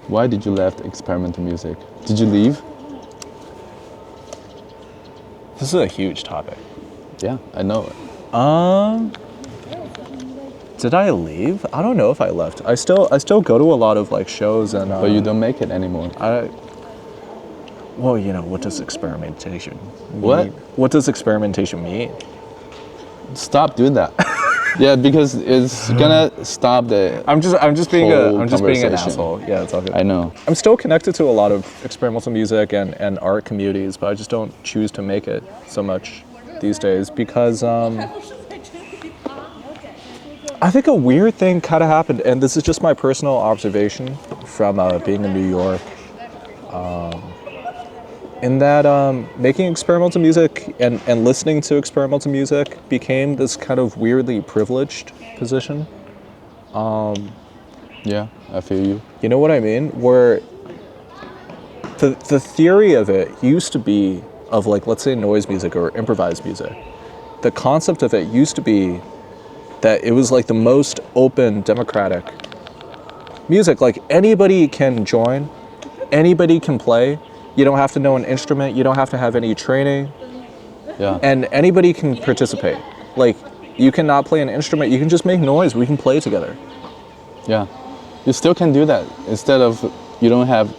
Why did you left experimental music? Did you leave? This is a huge topic. Yeah, I know it. Did I leave? I don't know if I left. I still go to a lot of like shows and. But you don't make it anymore. Well, you know, what does experimentation mean? What? What does experimentation mean? Stop doing that. Yeah, because it's gonna stop the. I'm just being whole an conversation. asshole. Yeah, it's all good. I know. I'm still connected to a lot of experimental music and art communities, but I just don't choose to make it so much these days because I think a weird thing kind of happened, and this is just my personal observation from being in New York. In that making experimental music and listening to experimental music became this kind of weirdly privileged position. Yeah, I feel you. You know what I mean? Where the theory of it used to be of like, let's say noise music or improvised music. The concept of it used to be that it was like the most open, democratic music. Like anybody can join, anybody can play. You don't have to know an instrument. You don't have to have any training. Yeah. And anybody can participate. Like you cannot play an instrument. You can just make noise. We can play together. Yeah. You still can do that instead of you don't have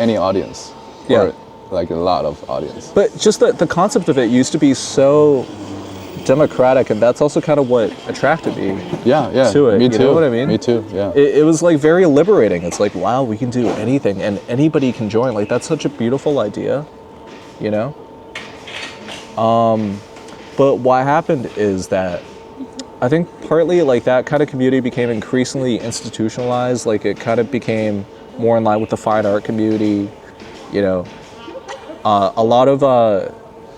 any audience. Yeah. Or like a lot of audience. But just the concept of it used to be so democratic, and that's also kind of what attracted me Yeah. to it. Me You too. know what I mean? Me too. Yeah. It was like very liberating. It's like, wow, we can do anything and anybody can join. Like that's such a beautiful idea, you know? But what happened is that I think partly like that kind of community became increasingly institutionalized. Like it kind of became more in line with the fine art community, you know? A lot of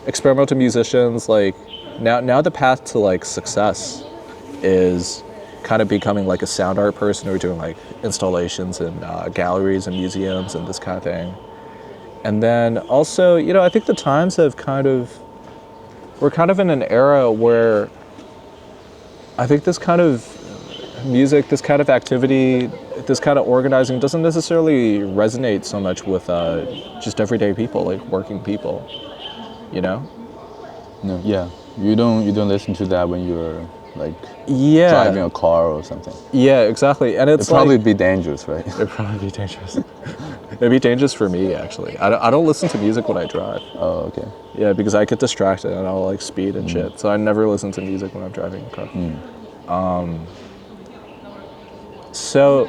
experimental musicians, like now the path to like success is kind of becoming like a sound art person or doing like installations in galleries and museums and this kind of thing. And then also, you know, I think the times have we're kind of in an era where I think this kind of music, this kind of activity, this kind of organizing doesn't necessarily resonate so much with just everyday people, like working people, you know? No. Yeah. You don't listen to that when you're like Yeah. driving a car or something. Yeah, exactly. And it's It'd probably like, be dangerous, right? it'd probably be dangerous. It'd be dangerous for me, actually. I don't listen to music when I drive. Oh, okay. Yeah, because I get distracted and I'll like speed and shit. So I never listen to music when I'm driving a car. So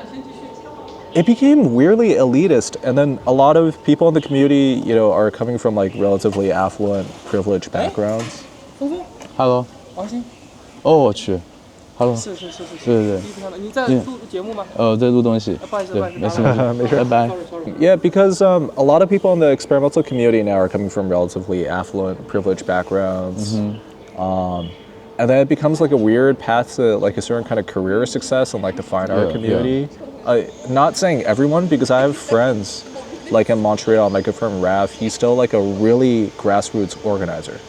it became weirdly elitist, and then a lot of people in the community, you know, are coming from like relatively affluent, privileged backgrounds. Hello. 王鑫，哦，我去。Hello。是，对。第一看到你在录节目吗？在录东西。不好意思，对，没事。拜拜。Sorry. Yeah, because a lot of people in the experimental community now are coming from relatively affluent, privileged backgrounds. And then it becomes like a weird path to like a certain kind of career success in like the fine art community. Not saying everyone, because I have friends like in Montreal, my good friend Rav, he's still like a really grassroots organizer.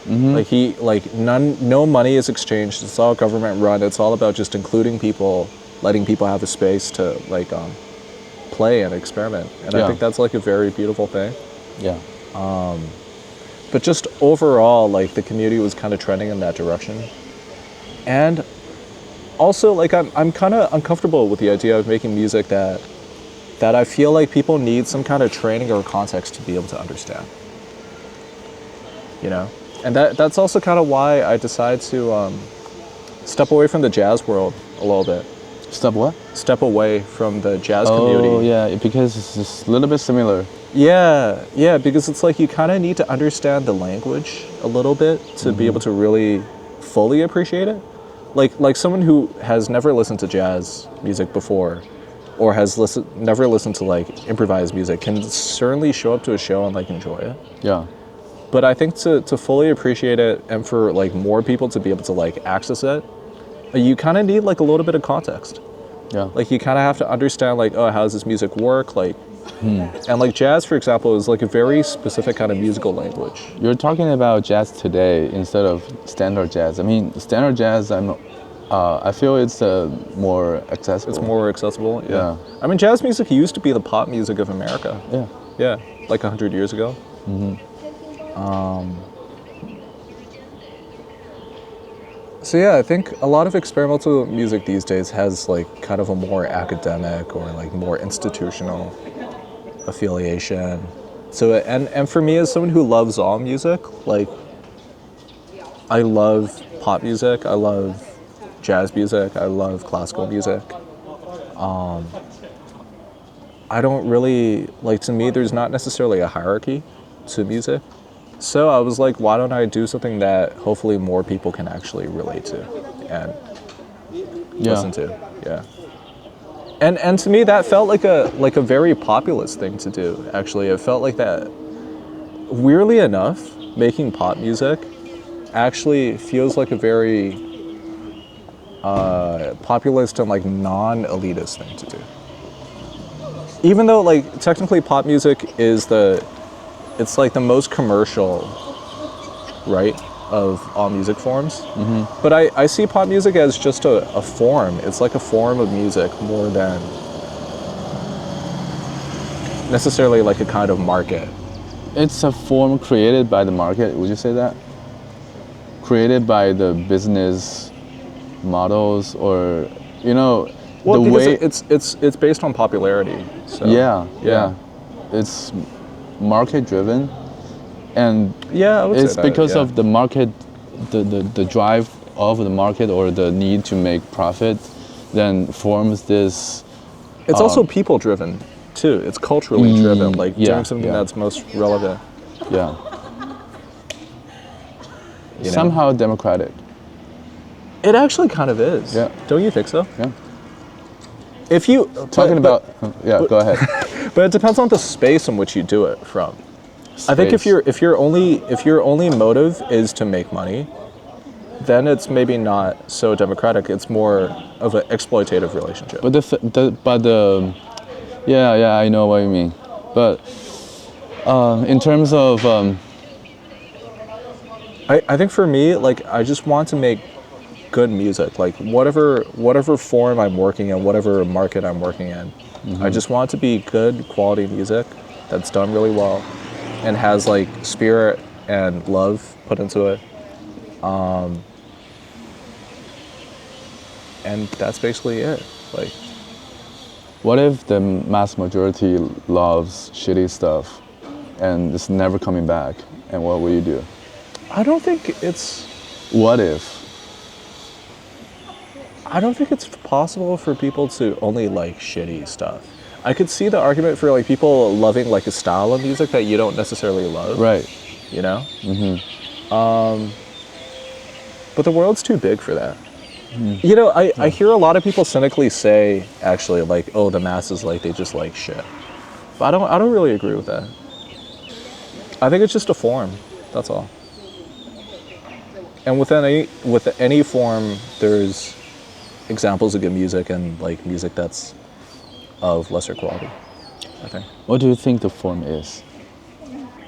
Like no money is exchanged. It's all government run. It's all about just including people, letting people have a space to like play and experiment. And I think that's like a very beautiful thing. Yeah. But just overall, like the community was kind of trending in that direction. And also like I'm kind of uncomfortable with the idea of making music that I feel like people need some kind of training or context to be able to understand. You know? And that's also kind of why I decided to step away from the jazz world a little bit. Step what? Step away from the jazz community. Oh, yeah, because it's just a little bit similar. Yeah, because it's like you kind of need to understand the language a little bit to be able to really fully appreciate it. Like someone who has never listened to jazz music before or has never listened to like improvised music can certainly show up to a show and like enjoy it. Yeah. But I think to fully appreciate it and for like more people to be able to like access it, you kind of need like a little bit of context. Yeah. Like you kind of have to understand like, oh, how does this music work? Like, and like jazz, for example, is like a very specific kind of musical language. You're talking about jazz today instead of standard jazz. I mean, standard jazz, I'm I feel it's more accessible. It's more accessible. Yeah. Yeah. I mean, jazz music used to be the pop music of America. Yeah. Yeah, like 100 years ago. So yeah, I think a lot of experimental music these days has like kind of a more academic or like more institutional affiliation. So and for me as someone who loves all music, like I love pop music, I love jazz music, I love classical music. I don't really, like, to me there's not necessarily a hierarchy to music. So I was like, why don't I do something that hopefully more people can actually relate to and listen to? Yeah. And to me that felt like a very populist thing to do, actually. It felt like that, weirdly enough, making pop music actually feels like a very populist and like non-elitist thing to do. Even though like technically pop music is it's like the most commercial, right, of all music forms. But I see pop music as just a form. It's like a form of music more than necessarily like a kind of market. It's a form created by the market. Would you say that? Created by the business models, or Well, the way it's based on popularity. So yeah, it's market driven, and yeah, I would it's say that, because yeah. of the market, the drive of the market, or the need to make profit, then forms this. It's also people driven too. It's culturally driven, like doing something yeah. that's most relevant. Yeah. You know? Somehow democratic. It actually kind of is. Yeah. Don't you think so? Yeah. If you Go ahead. but it depends on the space in which you do it from. I think if your only motive is to make money, then it's maybe not so democratic. It's more of an exploitative relationship. But I know what you mean. But in terms of I think for me, like, I just want to make good music, like whatever form I'm working in, whatever market I'm working in. I just want it to be good quality music that's done really well and has like spirit and love put into it. And that's basically it. Like, what if the mass majority loves shitty stuff and it's never coming back? And what will you do? I don't think it's possible for people to only like shitty stuff. I could see the argument for like people loving like a style of music that you don't necessarily love. Right. You know? But the world's too big for that. You know, I hear a lot of people cynically say, actually, like, oh, the masses, like, they just like shit. But I don't really agree with that. I think it's just a form. That's all. And with any form, there's examples of good music and like music that's of lesser quality, I think. What do you think the form is?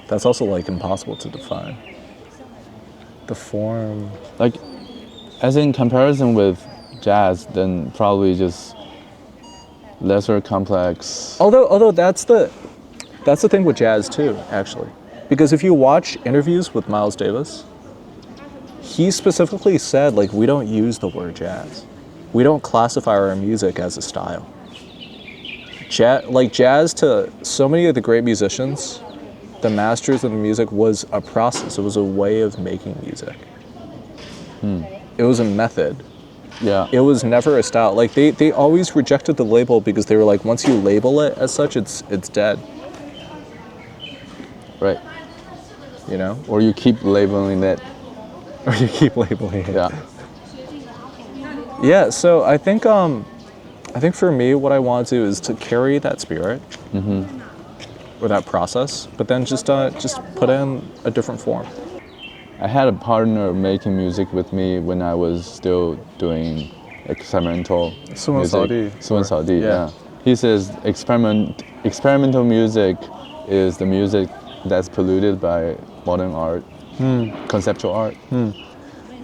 That's also like impossible to define. The form, Like, as in comparison with jazz, then probably just lesser complex. although that's the thing with jazz too, actually, because if you watch interviews with Miles Davis, he specifically said, like, we don't use the word jazz. We don't classify our music as a style. Jazz to so many of the great musicians, the masters of the music, was a process. It was a way of making music. It was a method. Yeah. It was never a style. Like, they always rejected the label because they were like, once you label it as such, it's dead. Right. You know? Or you keep labeling it. Or you keep labeling it. Yeah. Yeah, so I think for me, what I want to do is to carry that spirit, or that process, but then just put in a different form. I had a partner making music with me when I was still doing experimental music. Yeah. He says experimental music is the music that's polluted by modern art, conceptual art.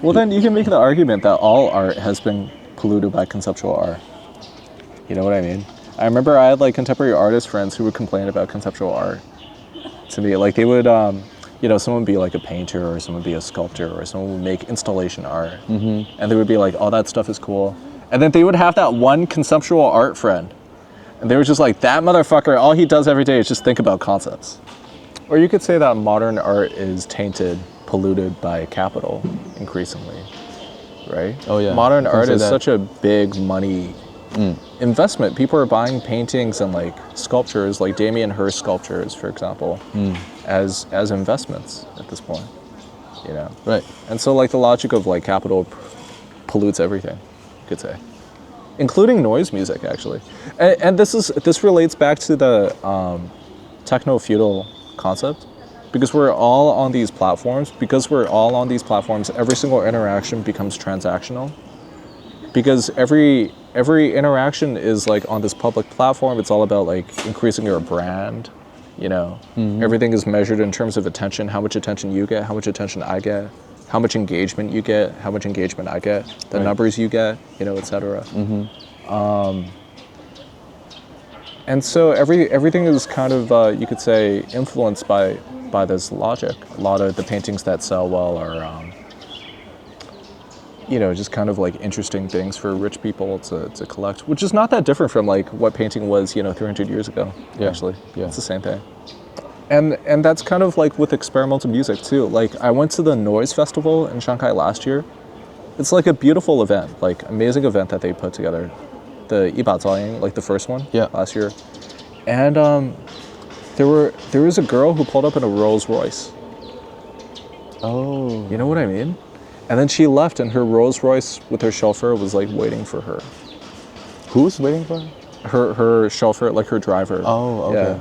Well, then you can make the argument that all art has been polluted by conceptual art. You know what I mean? I remember I had like contemporary artist friends who would complain about conceptual art to me. Like they would, someone would be like a painter or someone would be a sculptor or someone would make installation art. Mm-hmm. And they would be like, oh, that stuff is cool. And then they would have that one conceptual art friend. And they were just like, that motherfucker, all he does every day is just think about concepts. Or you could say that modern art is tainted, polluted by capital increasingly, right? Oh yeah. Modern art is such a big money investment. People are buying paintings and like sculptures, like Damien Hirst sculptures, for example, as investments at this point, you know? Right. And so like the logic of like capital pollutes everything, you could say, including noise music actually. And this relates back to the techno-feudal concept, because we're all on these platforms. Every single interaction becomes transactional, because every interaction is like on this public platform. It's all about like increasing your brand, you know. Everything is measured in terms of attention, how much attention you get, how much attention I get, how much engagement you get, how much engagement I get, the numbers you get, you know, etc. And so everything is kind of, you could say, influenced by this logic. A lot of the paintings that sell well are, just kind of like interesting things for rich people to collect, which is not that different from like what painting was, 300 years ago, actually. Yeah. It's the same thing. And that's kind of like with experimental music too. Like I went to the Noise Festival in Shanghai last year. It's like a beautiful event, like amazing event that they put together. The Yiba Zhaoying, like the first one last year. And there was a girl who pulled up in a Rolls Royce. Oh. You know what I mean? And then she left and her Rolls Royce with her chauffeur was like waiting for her. Who's waiting for her? Her chauffeur, like her driver. Oh, okay. Yeah.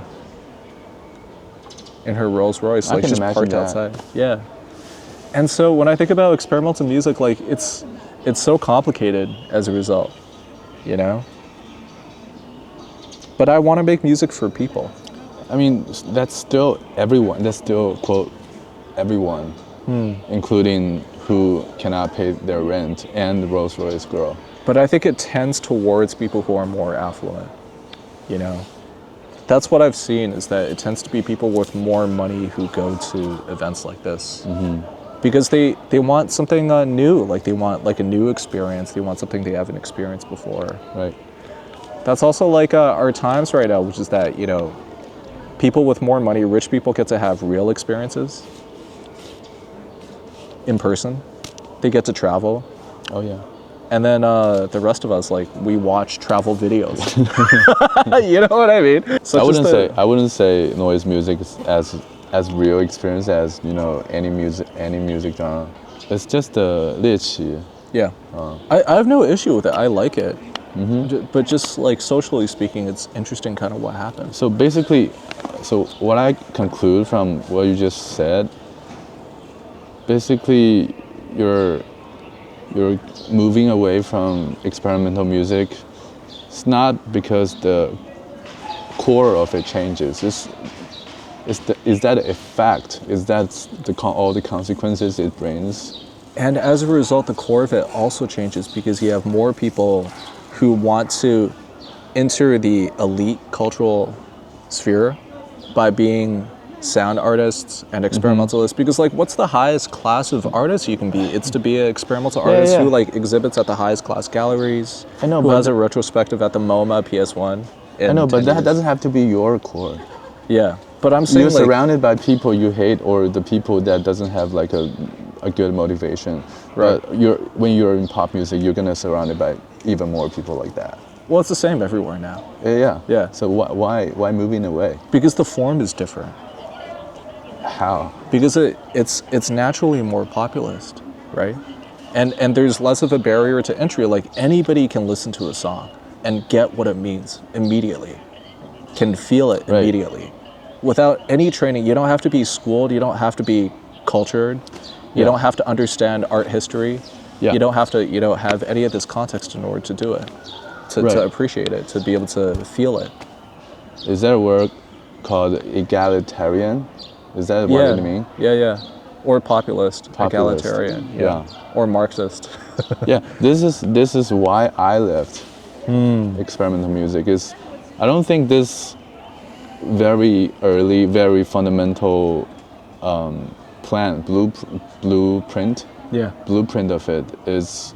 In her Rolls Royce, like just parked that. outside. Yeah. And so when I think about experimental music, like it's so complicated as a result, you know? But I want to make music for people. I mean, that's still everyone. That's still, quote, everyone, including who cannot pay their rent and the Rolls Royce girl. But I think it tends towards people who are more affluent, you know? That's what I've seen, is that it tends to be people with more money who go to events like this. Because they want something new, like they want like a new experience. They want something they haven't experienced before. Right. That's also like our times right now, which is that, people with more money, rich people get to have real experiences in person. They get to travel. Oh yeah. And then the rest of us, like, we watch travel videos. You know what I mean? So I wouldn't say noise music is as real experience as any music genre. It's just a 猎奇. Yeah. I have no issue with it. I like it. But just like socially speaking, it's interesting kind of what happened. So basically, what I conclude from what you just said, basically you're moving away from experimental music. It's not because the core of it changes. Is that a fact? Is that all the consequences it brings? And as a result, the core of it also changes because you have more people who want to enter the elite cultural sphere by being sound artists and experimentalists. Because like, what's the highest class of artist you can be? It's to be an experimental artist who like exhibits at the highest class galleries. I know, who has a retrospective at the MoMA PS1. I know, but that doesn't have to be your core. Yeah, but I'm saying you're surrounded by people you hate, or the people that doesn't have like a good motivation. Right. But when you're in pop music, you're gonna surrounded by even more people like that. Well, it's the same everywhere now. Yeah. So why moving away? Because the form is different. How? Because it's naturally more populist, right? And there's less of a barrier to entry. Like anybody can listen to a song and get what it means immediately, can feel it immediately, without any training. You don't have to be schooled. You don't have to be cultured. You don't have to understand art history. Yeah. You don't have to, have any of this context in order to do it, to appreciate it, to be able to feel it. Is there a word called egalitarian? Is that what you mean? Yeah. Or populist. Egalitarian. Yeah. Or Marxist. Yeah, this is why I left experimental music. Is I don't think this very early, very fundamental blueprint of it is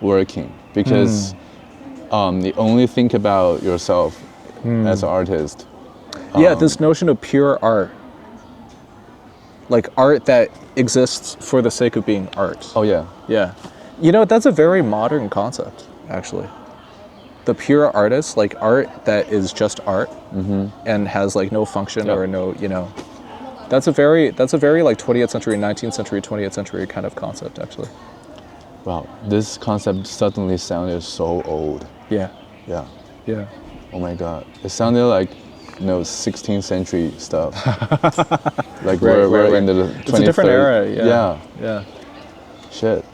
working because you only think about yourself as an artist. This notion of pure art, like art that exists for the sake of being art. Oh yeah. Yeah. You know, that's a very modern concept, actually. The pure artist, like art that is just art and has like no function or no, you know. That's a very like 20th century, 19th century, 20th century kind of concept, actually. Wow, this concept suddenly sounded so old. Yeah. Yeah. Yeah. Oh my God, it sounded like 16th century stuff. Like we're in the 23rd. It's a different era. Yeah. Yeah. Shit.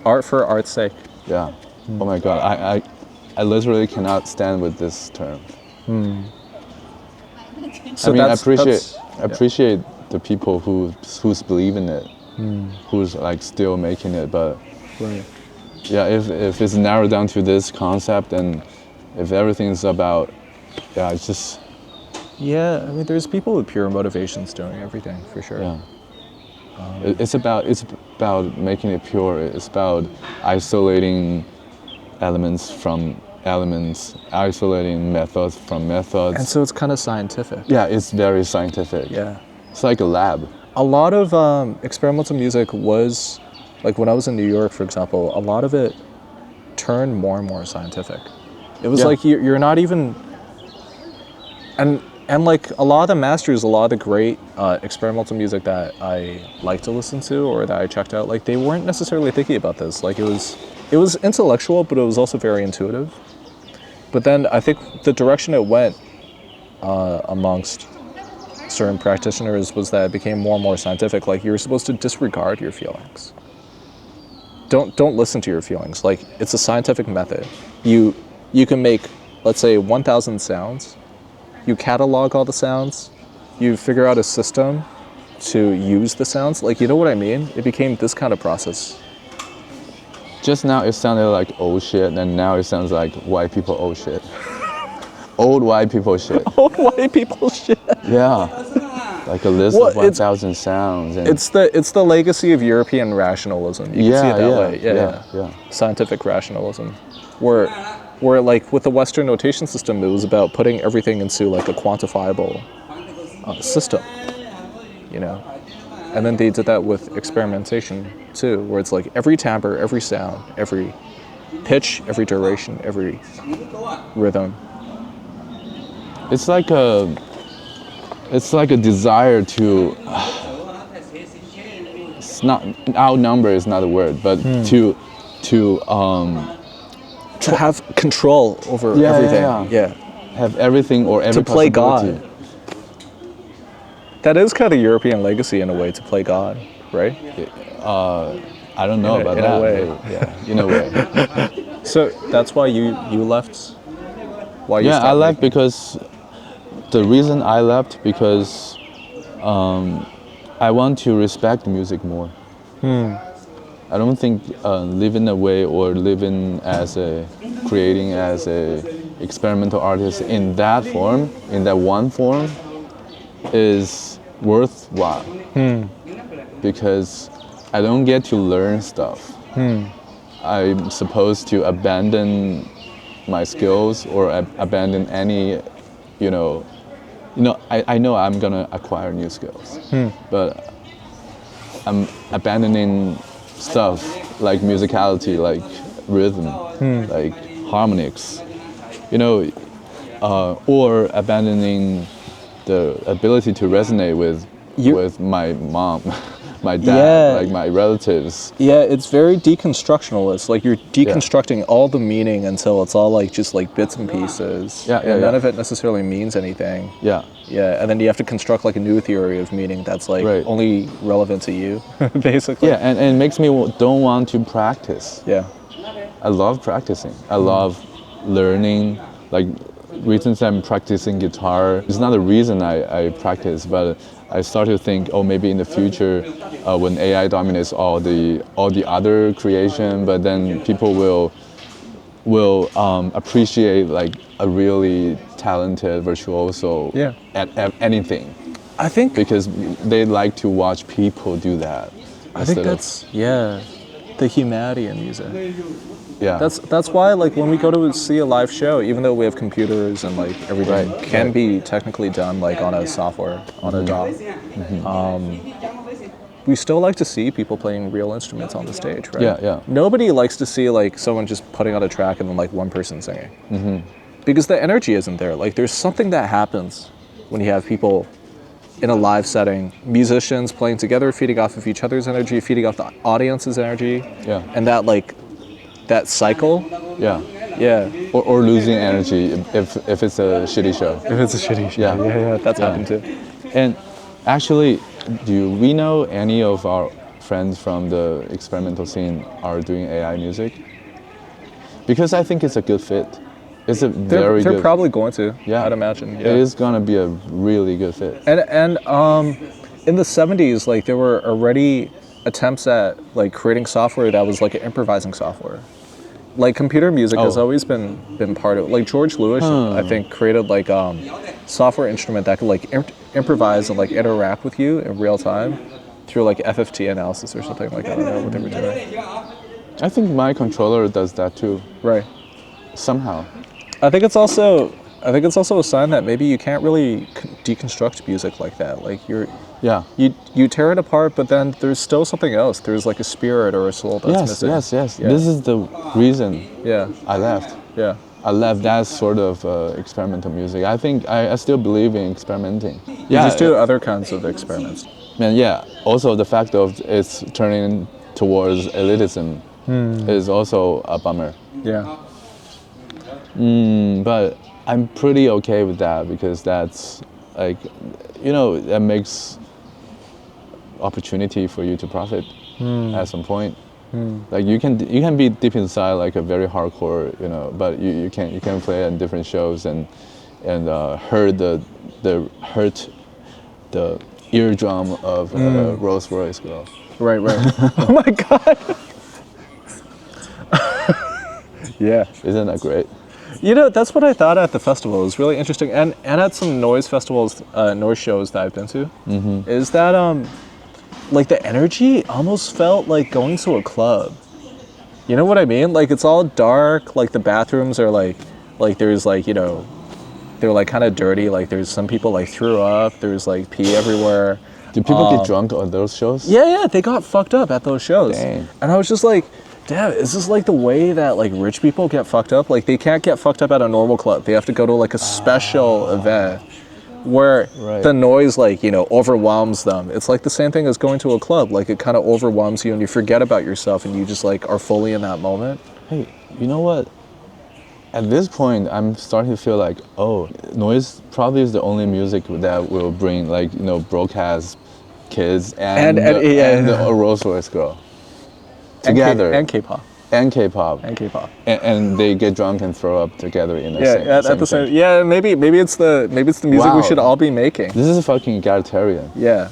Art for art's sake. Yeah. Oh my God, I literally cannot stand with this term. So I mean, I appreciate the people who's believe in it, who's like still making it. But yeah, if it's narrowed down to this concept and if everything's about, it's just. Yeah, I mean, there's people with pure motivations doing everything for sure. Yeah. It's about making it pure. It's about isolating elements from elements, isolating methods from methods. And so it's kind of scientific. Yeah, it's very scientific. Yeah. It's like a lab. A lot of experimental music was, like when I was in New York, for example, a lot of it turned more and more scientific. It was like you're not even, and like a lot of the masters, a lot of the great experimental music that I like to listen to or that I checked out, like they weren't necessarily thinking about this. Like it was intellectual, but it was also very intuitive. But then I think the direction it went amongst certain practitioners was that it became more and more scientific. Like you're supposed to disregard your feelings. Don't listen to your feelings. Like it's a scientific method. You can make, let's say, 1,000 sounds. You catalog all the sounds. You figure out a system to use the sounds. Like, you know what I mean? It became this kind of process. Just now it sounded like old shit, and now it sounds like white people old shit. Old white people shit. Old white people shit. Yeah. Like a list of 1,000 sounds. And it's the legacy of European rationalism. You can see it that way. Yeah. Scientific rationalism. Where like with the Western notation system, it was about putting everything into like a quantifiable system, you know. And then they did that with experimentation too, where it's like every timbre, every sound, every pitch, every duration, every rhythm. It's like a desire to. It's not outnumber is not a word, but to have control over everything. Yeah. Have everything or every to play possibility. God. That is kind of European legacy in a way, to play God, right? I don't know about that. In a way. Yeah, in a way. So that's why you left? Why you I left because the reason I left because I want to respect music more. I don't think living away or creating as a experimental artist in that form, in that one form, is worthwhile. Because I don't get to learn stuff. I'm supposed to abandon my skills or abandon any, I know I'm gonna acquire new skills, but I'm abandoning stuff like musicality, like rhythm, like harmonics, or abandoning the ability to resonate with my mom, my dad, like my relatives. Yeah, it's very deconstructionalist. Like you're deconstructing all the meaning until it's all like just like bits and pieces. None of it necessarily means anything. Yeah, and then you have to construct like a new theory of meaning that's like only relevant to you, basically. Yeah, and it makes me don't want to practice. Yeah. I love practicing. I love learning, like reasons I'm practicing guitar. It's not the reason I practice, but I start to think, oh, maybe in the future, when AI dominates all the other creation, but then people will appreciate like a really talented virtuoso at anything. I think because they like to watch people do that. I think that's the humanity in music. Yeah. That's why like when we go to see a live show, even though we have computers and like everything can be technically done like on a software, on a DAW, we still like to see people playing real instruments on the stage, right? Yeah. Nobody likes to see like someone just putting on a track and then like one person singing. Because the energy isn't there. Like there's something that happens when you have people in a live setting, musicians playing together, feeding off of each other's energy, feeding off the audience's energy. Yeah. And that cycle. Yeah. Yeah. Or losing energy if it's a shitty show. If it's a shitty show. Yeah. That's happened too. And actually, do we know any of our friends from the experimental scene are doing AI music? Because I think it's a good fit. It's a very good. They're probably going to. Yeah. I'd imagine. Yeah. It is gonna be a really good fit. And in the 70s, like there were already attempts at like creating software that was like an improvising software. Like computer music has always been part of it. Like George Lewis, I think, created like software instrument that could like improvise and like interact with you in real time through like FFT analysis or something like that. I don't know what they were doing. I think my controller does that too. Right. Somehow. I think it's also a sign that maybe you can't really deconstruct music like that. Like you tear it apart, but then there's still something else. There's like a spirit or a soul that's missing. Yes. Yeah. This is the reason I left. Yeah. I left that sort of experimental music. I think I still believe in experimenting. You just do other kinds of experiments. And also the fact of it's turning towards elitism is also a bummer. Yeah. But I'm pretty okay with that because that's like, that makes opportunity for you to profit at some point. Like you can be deep inside like a very hardcore, but you can play in different shows and hurt the eardrum of a Rolls Royce girl. Right. Oh my God. Yeah. Isn't that great? That's what I thought at the festival. It was really interesting, and at some noise festivals, noise shows that I've been to, is that like the energy almost felt like going to a club. You know what I mean? Like it's all dark. Like the bathrooms are like there's like they're like kind of dirty. Like there's some people like threw up. There's like pee everywhere. Do people get drunk on those shows? Yeah, they got fucked up at those shows. Dang. And I was just like, damn, is this like the way that like rich people get fucked up? Like they can't get fucked up at a normal club. They have to go to like a special event where the noise like, overwhelms them. It's like the same thing as going to a club. Like it kind of overwhelms you and you forget about yourself and you just like are fully in that moment. Hey, you know what? At this point, I'm starting to feel like, noise probably is the only music that will bring like, broadcast kids and a Rolls Royce girl together. And K-pop. And K-pop. And they get drunk and throw up together in the same same. Yeah, maybe it's the music we should all be making. This is fucking egalitarian. Yeah.